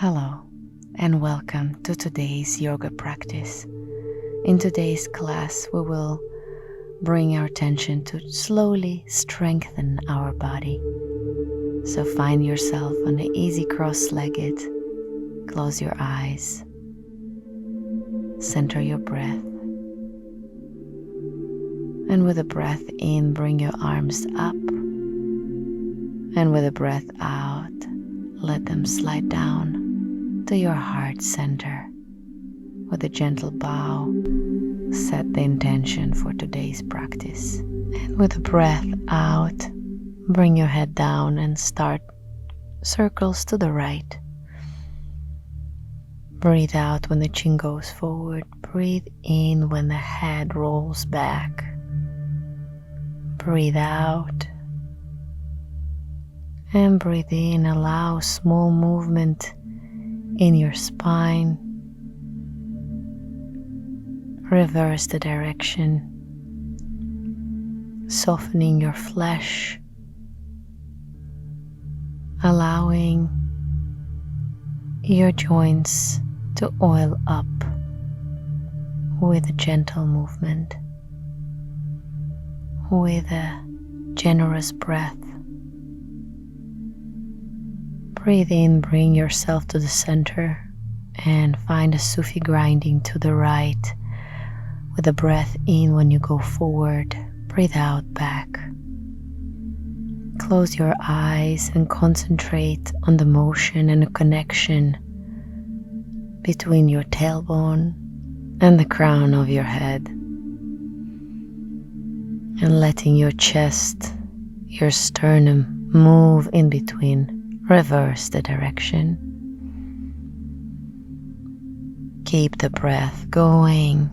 Hello and welcome to today's yoga practice. In today's class, we will bring our attention to slowly strengthen our body. So find yourself on an easy cross-legged, close your eyes, center your breath, and with a breath in, bring your arms up, and with a breath out, let them slide down to your heart center. With a gentle bow, set the intention for today's practice. And with a breath out, bring your head down and start circles to the right. Breathe out when the chin goes forward. Breathe in when the head rolls back. Breathe out. And breathe in. Allow small movement in your spine. Reverse the direction, softening your flesh, allowing your joints to oil up with a gentle movement, with a generous breath. Breathe in, bring yourself to the center and find a Sufi grinding to the right. With a breath in when you go forward, breathe out back. Close your eyes and concentrate on the motion and the connection between your tailbone and the crown of your head. And letting your chest, your sternum move in between. Reverse the direction. Keep the breath going.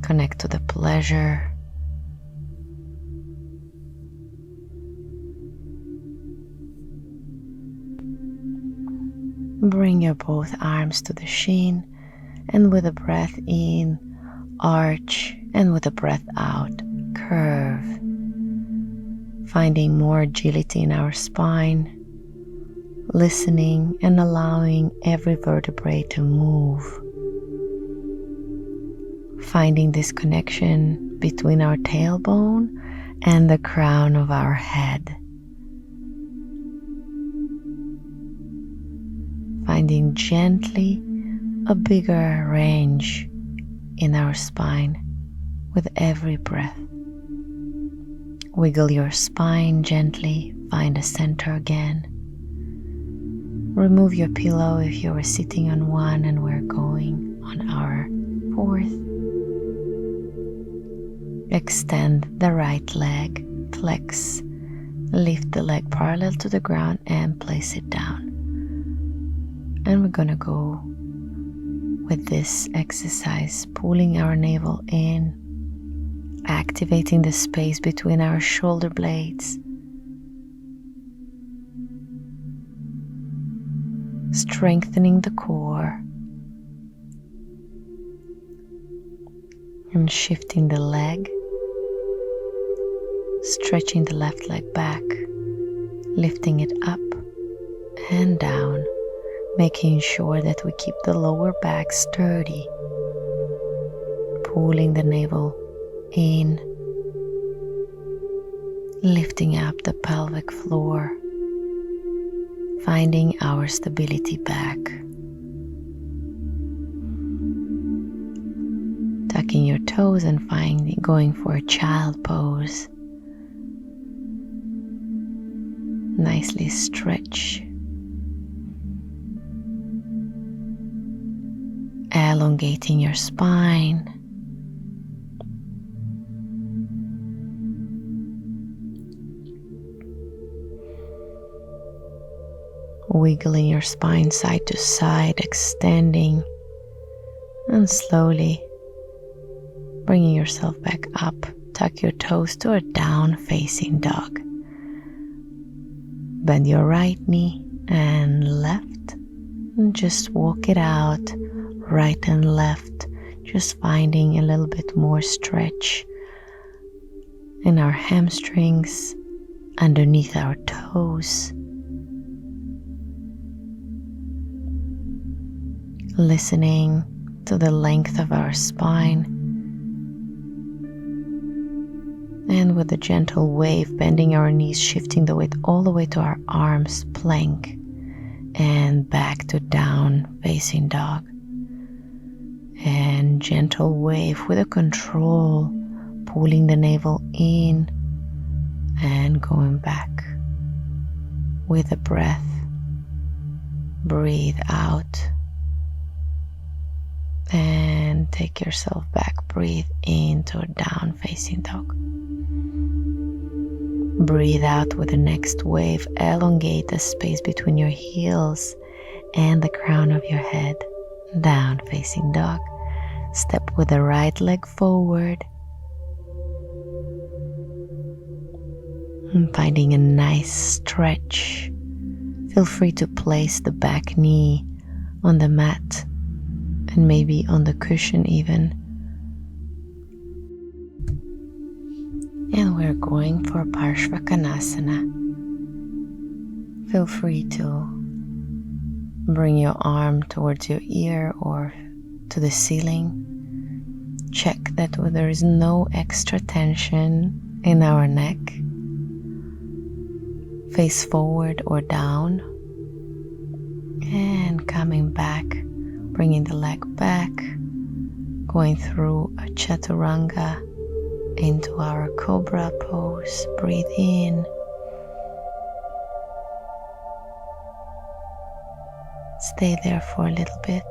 Connect to the pleasure. Bring your both arms to the shin, and with a breath in, arch, and with a breath out, curve. Finding more agility in our spine, listening and allowing every vertebrae to move. Finding this connection between our tailbone and the crown of our head. Finding gently a bigger range in our spine with every breath. Wiggle your spine gently, find a center again. Remove your pillow if you were sitting on one, and we're going on our fourth. Extend the right leg, flex, lift the leg parallel to the ground and place it down. And we're gonna go with this exercise, pulling our navel in, activating the space between our shoulder blades, strengthening the core, and shifting the leg, stretching the left leg back, lifting it up and down, making sure that we keep the lower back sturdy, pulling the navel in, lifting up the pelvic floor, finding our stability back. Tucking your toes and going for a child pose. Nicely stretch. Elongating your spine. Wiggling your spine side to side, extending, and slowly bringing yourself back up. Tuck your toes to a down facing dog. Bend your right knee and left, and just walk it out, right and left, just finding a little bit more stretch in our hamstrings, underneath our toes. Listening to the length of our spine, and with a gentle wave, bending our knees, shifting the weight all the way to our arms, plank, and back to down facing dog. And gentle wave with a control, pulling the navel in and going back. With a breath, breathe out and take yourself back. Breathe into a down facing dog. Breathe out with the next wave. Elongate the space between your heels and the crown of your head. Down facing dog. Step with the right leg forward. And finding a nice stretch. Feel free to place the back knee on the mat and maybe on the cushion even. And we're going for Parshvakonasana. Feel free to bring your arm towards your ear or to the ceiling. Check that there is no extra tension in our neck. Face forward or down. And coming back, bringing the leg back, going through a Chaturanga into our Cobra pose. Breathe in. Stay there for a little bit.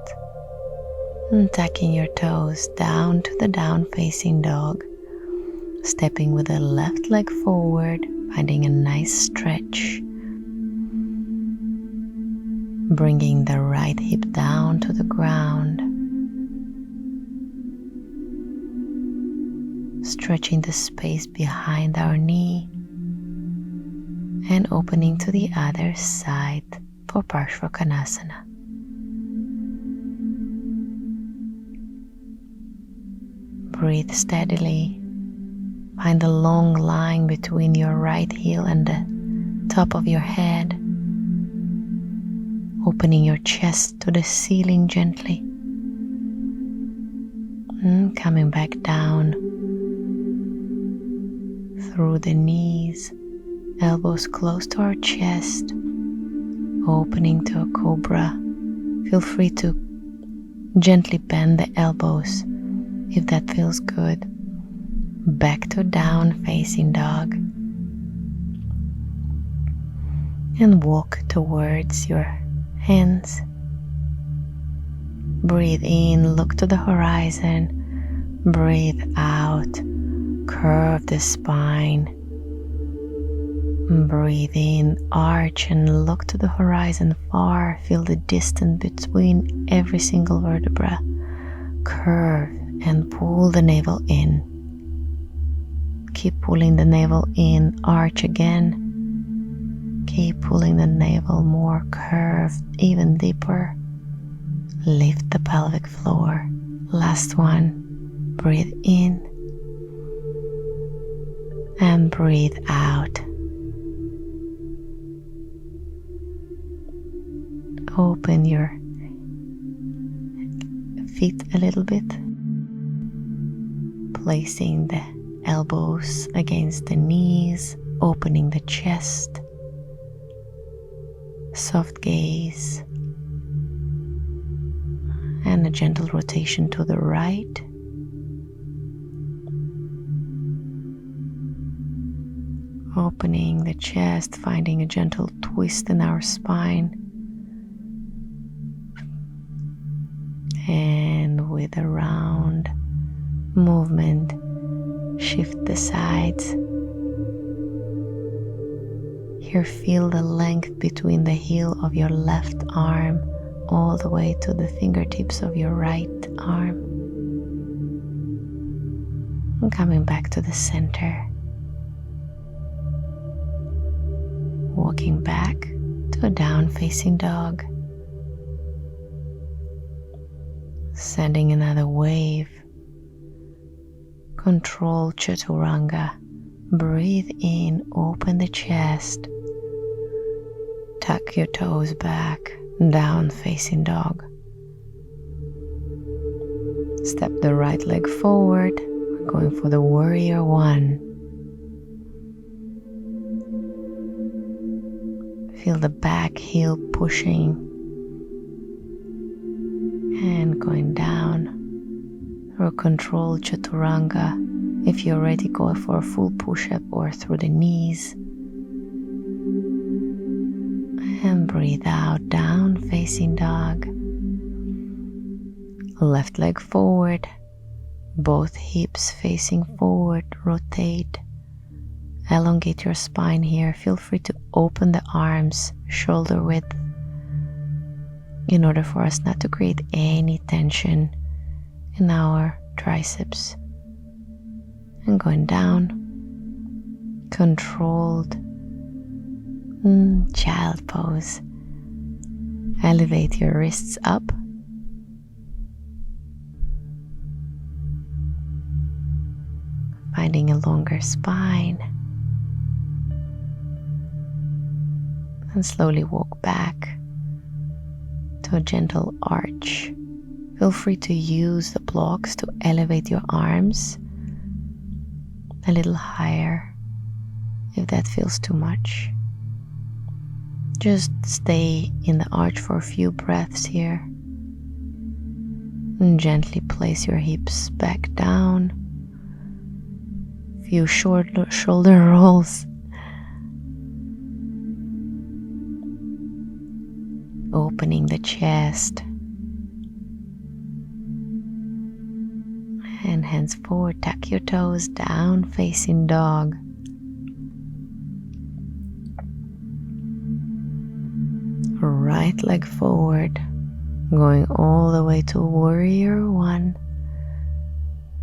And tucking your toes down to the down facing dog. Stepping with the left leg forward, finding a nice stretch. Bringing the right hip down to the ground. Stretching the space behind our knee. And opening to the other side for Parshvakonasana. Breathe steadily. Find a long line between your right heel and the top of your head. Opening your chest to the ceiling gently. And coming back down through the knees, elbows close to our chest, opening to a cobra. Feel free to gently bend the elbows if that feels good. Back to down facing dog. And walk towards your hands. Breathe in, look to the horizon. Breathe out, curve the spine. Breathe in, arch and look to the horizon far. Feel the distance between every single vertebra. Curve and pull the navel in. Keep pulling the navel in, arch again. Keep pulling the navel more, curve even deeper. Lift the pelvic floor. Last one. Breathe in and breathe out. Open your feet a little bit, placing the elbows against the knees, opening the chest. Soft gaze and a gentle rotation to the right. Opening the chest, finding a gentle twist in our spine. And with a round movement, shift the sides. Here, feel the length between the heel of your left arm all the way to the fingertips of your right arm. And coming back to the center. Walking back to a down facing dog. Sending another wave. Control Chaturanga. Breathe in, open the chest. Tuck your toes back, down facing dog. Step the right leg forward. We're going for the warrior one. Feel the back heel pushing and going down through a controlled Chaturanga. If you're ready, go for a full push-up or through the knees. And breathe out, down facing dog. Left leg forward, both hips facing forward, rotate. Elongate your spine here. Feel free to open the arms, shoulder width, in order for us not to create any tension in our triceps. And going down, controlled child pose. Elevate your wrists up. Finding a longer spine. And slowly walk back to a gentle arch. Feel free to use the blocks to elevate your arms a little higher if that feels too much. Just stay in the arch for a few breaths here. And gently place your hips back down. Few shoulder rolls. Opening the chest. And hands forward, tuck your toes, down facing dog. Right leg forward, going all the way to warrior one.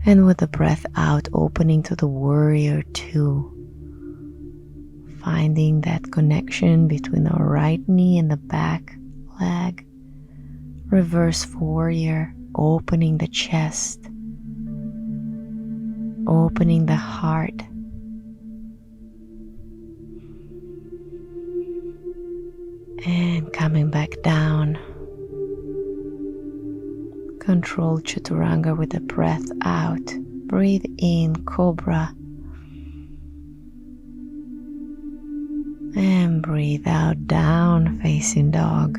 And with the breath out, opening to the warrior two. Finding that connection between our right knee and the back leg. Reverse warrior, opening the chest. Opening the heart. And coming back down. Control Chaturanga with the breath out. Breathe in, Cobra. And breathe out, down facing dog.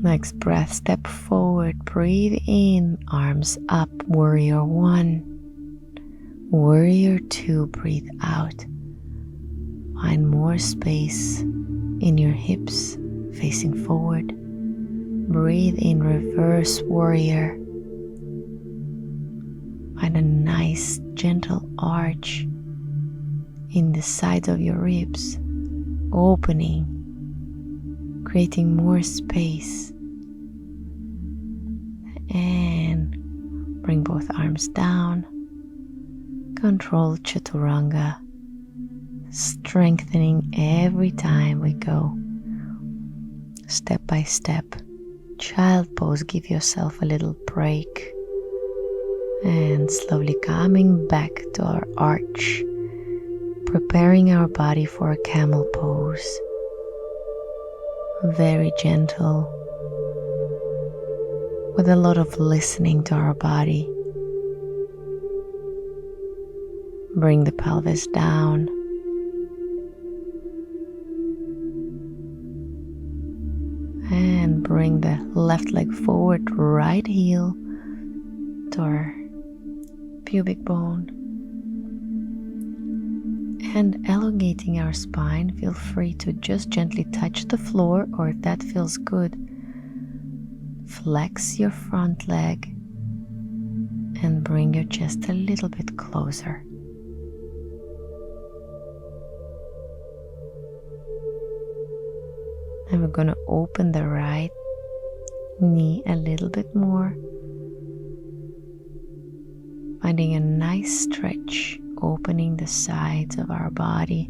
Next breath, step forward. Breathe in, arms up, warrior one. Warrior two, breathe out. Find more space in your hips, facing forward. Breathe in, reverse warrior. Find a nice gentle arch in the sides of your ribs, opening, creating more space. And bring both arms down. Control Chaturanga, strengthening every time we go. Step by step. Child pose, give yourself a little break. And slowly coming back to our arch, preparing our body for a camel pose. Very gentle, with a lot of listening to our body. Bring the pelvis down. And bring the left leg forward, right heel to our pubic bone. And elongating our spine, feel free to just gently touch the floor, or if that feels good, flex your front leg and bring your chest a little bit closer. And we're going to open the right knee a little bit more, finding a nice stretch, opening the sides of our body.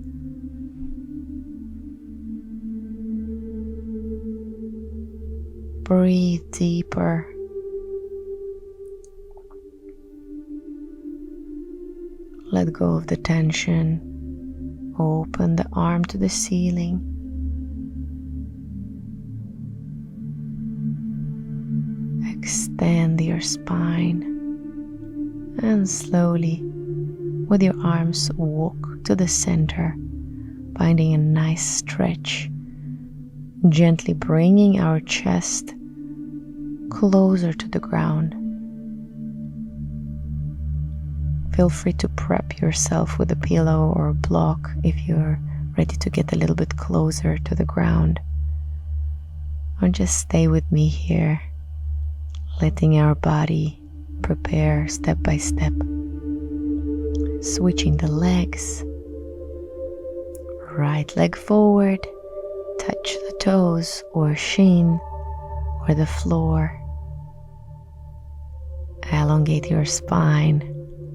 Breathe deeper. Let go of the tension. Open the arm to the ceiling. Extend your spine and slowly, with your arms, walk to the center, finding a nice stretch, gently bringing our chest closer to the ground. Feel free to prep yourself with a pillow or a block if you're ready to get a little bit closer to the ground. Or just stay with me here, letting our body prepare step by step. Switching the legs. Right leg forward, touch the toes or shin or the floor. Elongate your spine.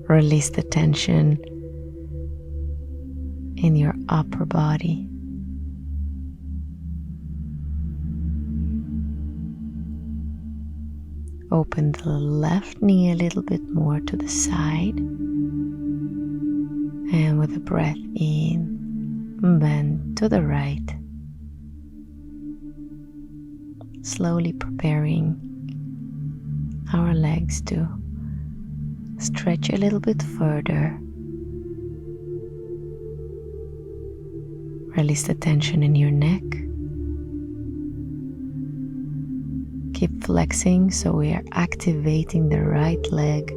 Release the tension in your upper body. Open the left knee a little bit more to the side. And with a breath in, bend to the right. Slowly preparing our legs to stretch a little bit further. Release the tension in your neck. Keep flexing so we are activating the right leg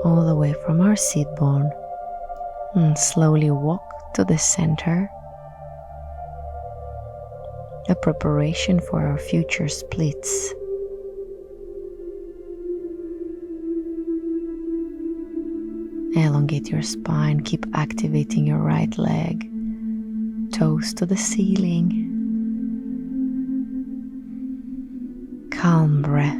all the way from our seat bone. And slowly walk to the center. A preparation for our future splits. Elongate your spine, keep activating your right leg, toes to the ceiling. Calm breath.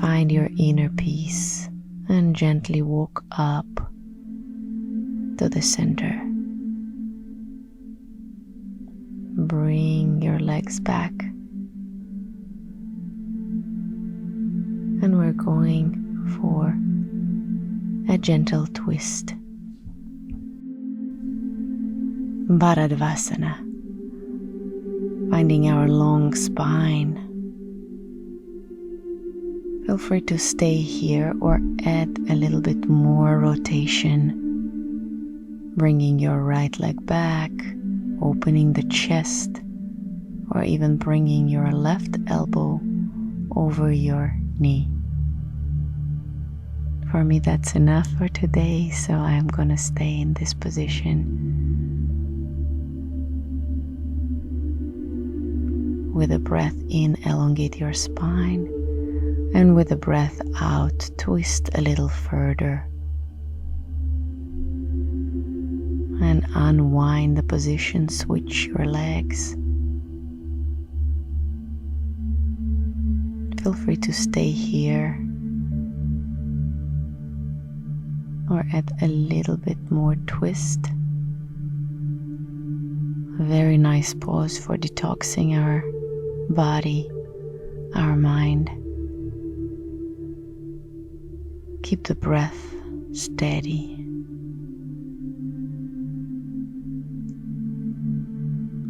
Find your inner peace and gently walk up to the center. Bring your legs back. And we're going for a gentle twist. Bharadvasana. Finding our long spine. Feel free to stay here or add a little bit more rotation. Bringing your right leg back, opening the chest, or even bringing your left elbow over your knee. For me, that's enough for today, so I'm gonna stay in this position. With a breath in, elongate your spine, and with a breath out, twist a little further. And unwind the position, switch your legs. Feel free to stay here or add a little bit more twist. A very nice pause for detoxing our body, our mind. Keep the breath steady.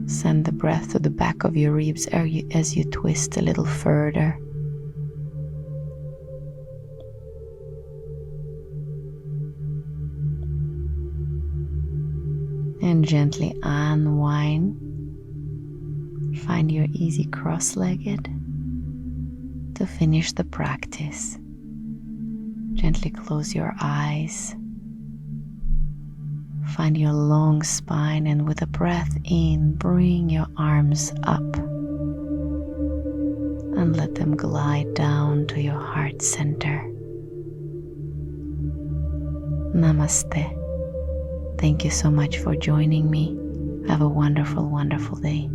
Send the breath to the back of your ribs as you twist a little further. And gently unwind. Find your easy cross-legged to finish the practice. Gently close your eyes. Find your long spine, and with a breath in, bring your arms up and let them glide down to your heart center. Namaste. Thank you so much for joining me. Have a wonderful, wonderful day.